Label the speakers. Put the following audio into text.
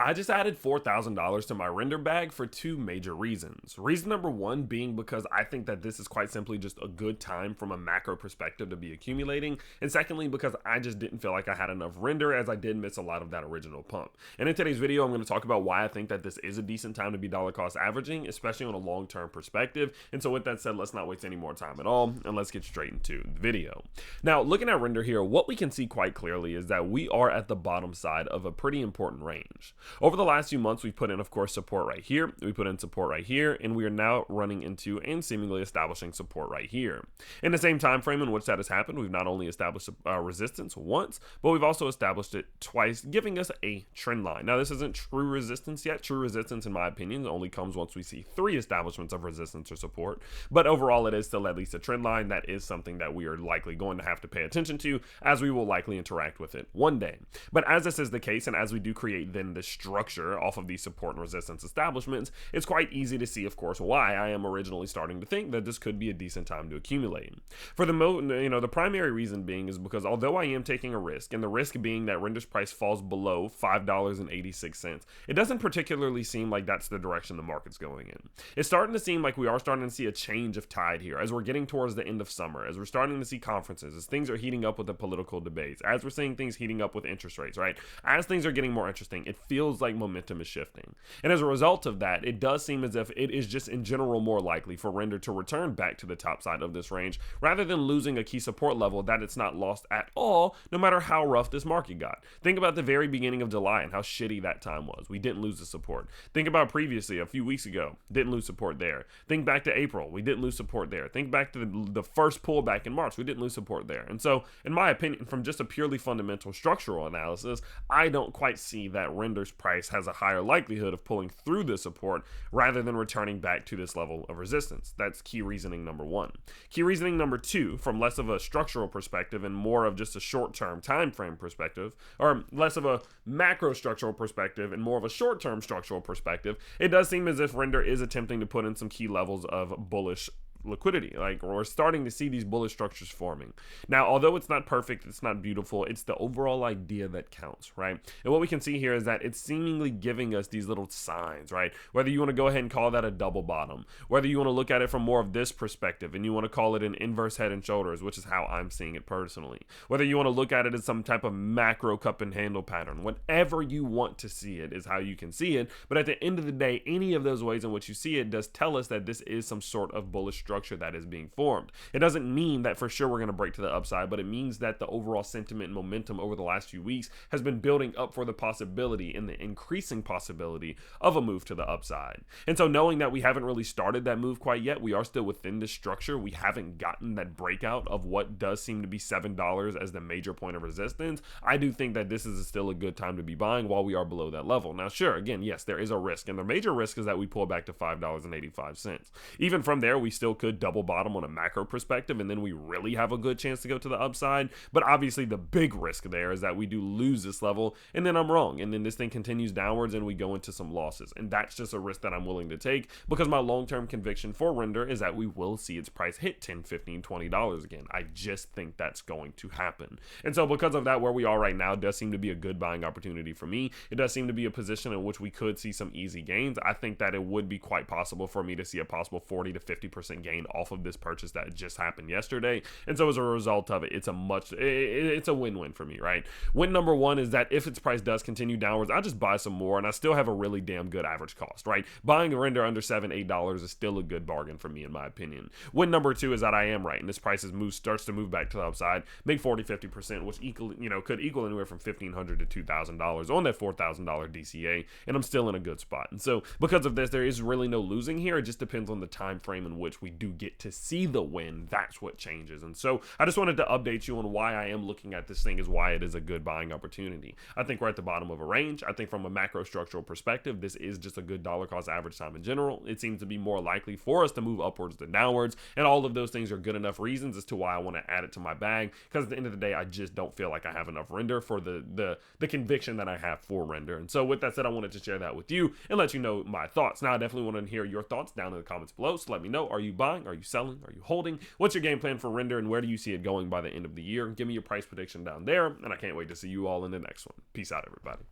Speaker 1: I just added $4,000 to my Rndr bag for two major reasons. Reason number one being because I think that this is quite simply just a good time from a macro perspective to be accumulating. And secondly, because I just didn't feel like I had enough Rndr, as I did miss a lot of that original pump. And in today's video, I'm going to talk about why I think that this is a decent time to be dollar cost averaging, especially on a long-term perspective. And so with that said, let's not waste any more time at all, and let's get straight into the video. Now, looking at Rndr here, what we can see quite clearly is that we are at the bottom side of a pretty important range. Over the last few months, we've put in, of course, support right here, we put in support right here, and we are now running into and seemingly establishing support right here. In the same time frame in which that has happened, we've not only established resistance once, but we've also established it twice, giving us a trend line. Now, this isn't true resistance yet. True resistance, in my opinion, only comes once we see 3 establishments of resistance or support, but overall, it is still at least a trend line. That is something that we are likely going to have to pay attention to, as we will likely interact with it one day. But as this is the case, and as we do create then the structure off of these support and resistance establishments, it's quite easy to see, of course, why I am originally starting to think that this could be a decent time to accumulate. For the primary reason being is because although I am taking a risk, and the risk being that Rndr's price falls below $5.86, it doesn't particularly seem like that's the direction the market's going in. It's starting to seem like we are starting to see a change of tide here as we're getting towards the end of summer, as we're starting to see conferences, as things are heating up with the political debates, as we're seeing things heating up with interest rates, right? As things are getting more interesting, it feels like momentum is shifting. And as a result of that, it does seem as if it is just in general more likely for Rndr to return back to the top side of this range rather than losing a key support level that it's not lost at all, no matter how rough this market got. Think about the very beginning of July and how shitty that time was. We didn't lose the support. Think about previously, a few weeks ago, didn't lose support there. Think back to April, we didn't lose support there. Think back to the first pullback in March, we didn't lose support there. And so, in my opinion, from just a purely fundamental structural analysis, I don't quite see that Rndr's price has a higher likelihood of pulling through the support rather than returning back to this level of resistance. That's key reasoning number one. Key reasoning number two, from less of a structural perspective and more of just a short-term time frame perspective, or less of a macro structural perspective and more of a short-term structural perspective, it does seem as if Rndr is attempting to put in some key levels of bullish liquidity. Like, we're starting to see these bullish structures forming. Now, although it's not perfect, it's not beautiful, it's the overall idea that counts, right? And what we can see here is that it's seemingly giving us these little signs, right? Whether you want to go ahead and call that a double bottom, whether you want to look at it from more of this perspective and you want to call it an inverse head and shoulders, which is how I'm seeing it personally, whether you want to look at it as some type of macro cup and handle pattern, whatever you want to see it is how you can see it. But at the end of the day, any of those ways in which you see it does tell us that this is some sort of bullish structure that is being formed. It doesn't mean that for sure we're going to break to the upside, but it means that the overall sentiment and momentum over the last few weeks has been building up for the possibility and the increasing possibility of a move to the upside. And so, knowing that we haven't really started that move quite yet, we are still within this structure. We haven't gotten that breakout of what does seem to be $7 as the major point of resistance. I do think that this is still a good time to be buying while we are below that level. Now, sure, again, yes, there is a risk, and the major risk is that we pull back to $5.85. Even from there, we still could double bottom on a macro perspective, and then we really have a good chance to go to the upside. But obviously the big risk there is that we do lose this level, and then I'm wrong, and then this thing continues downwards and we go into some losses. And that's just a risk that I'm willing to take, because my long-term conviction for Rndr is that we will see its price hit $10, $15, $20 again. I just think that's going to happen. And so because of that, where we are right now does seem to be a good buying opportunity for me. It does seem to be a position in which we could see some easy gains. I think that it would be quite possible for me to see a possible 40 to 50% gain off of this purchase that just happened yesterday. And so as a result of it, it's a win-win for me, right? Win number one is that if its price does continue downwards, I just buy some more and I still have a really damn good average cost, right? Buying a Rndr under $7, $8 is still a good bargain for me, in my opinion. Win number two is that I am right and this price starts to move back to the upside, make 40, 50%, which could equal anywhere from $1,500 to $2,000 on that $4,000 DCA, and I'm still in a good spot. And so because of this, there is really no losing here. It just depends on the time frame in which we do get to see the win. That's what changes. And so I just wanted to update you on why I am looking at this thing as why it is a good buying opportunity. I think we're at the bottom of a range. I think from a macro structural perspective, this is just a good dollar cost average time in general. It seems to be more likely for us to move upwards than downwards, and all of those things are good enough reasons as to why I want to add it to my bag, because at the end of the day, I just don't feel like I have enough Rndr for the conviction that I have for Rndr. And so with that said, I wanted to share that with you and let you know my thoughts. Now, I definitely want to hear your thoughts down in the comments below, so let me know, are you buying, are you selling, are you holding? What's your game plan for Rndr, and where do you see it going by the end of the year? Give me your price prediction down there, and I can't wait to see you all in the next one. Peace out, everybody.